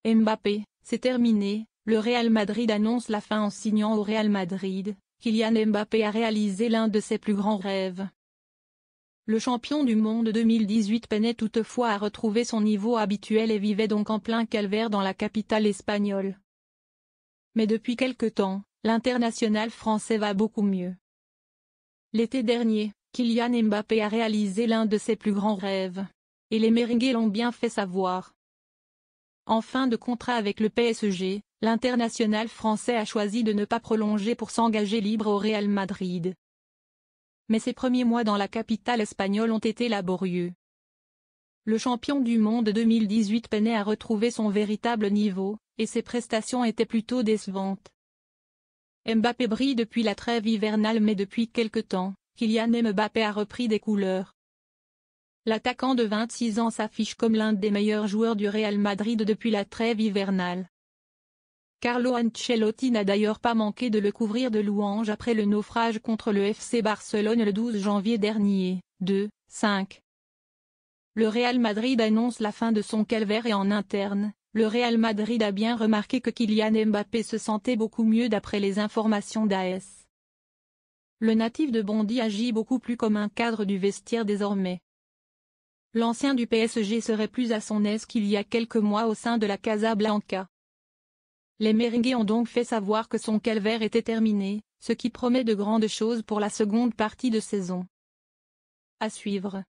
Mbappé, c'est terminé, le Real Madrid annonce la fin en signant au Real Madrid. Kylian Mbappé a réalisé l'un de ses plus grands rêves. Le champion du monde 2018 peinait toutefois à retrouver son niveau habituel et vivait donc en plein calvaire dans la capitale espagnole. Mais depuis quelque temps, l'international français va beaucoup mieux. L'été dernier, Kylian Mbappé a réalisé l'un de ses plus grands rêves. Et les merengues l'ont bien fait savoir. En fin de contrat avec le PSG, l'international français a choisi de ne pas prolonger pour s'engager libre au Real Madrid. Mais ses premiers mois dans la capitale espagnole ont été laborieux. Le champion du monde 2018 peinait à retrouver son véritable niveau, et ses prestations étaient plutôt décevantes. Mbappé brille depuis la trêve hivernale mais depuis quelque temps, Kylian Mbappé a repris des couleurs. L'attaquant de 26 ans s'affiche comme l'un des meilleurs joueurs du Real Madrid depuis la trêve hivernale. Carlo Ancelotti n'a d'ailleurs pas manqué de le couvrir de louanges après le naufrage contre le FC Barcelone le 12 janvier dernier, 2-5. Le Real Madrid annonce la fin de son calvaire et en interne, le Real Madrid a bien remarqué que Kylian Mbappé se sentait beaucoup mieux d'après les informations d'AS. Le natif de Bondy agit beaucoup plus comme un cadre du vestiaire désormais. L'ancien du PSG serait plus à son aise qu'il y a quelques mois au sein de la Casablanca. Les merengues ont donc fait savoir que son calvaire était terminé, ce qui promet de grandes choses pour la seconde partie de saison. À suivre.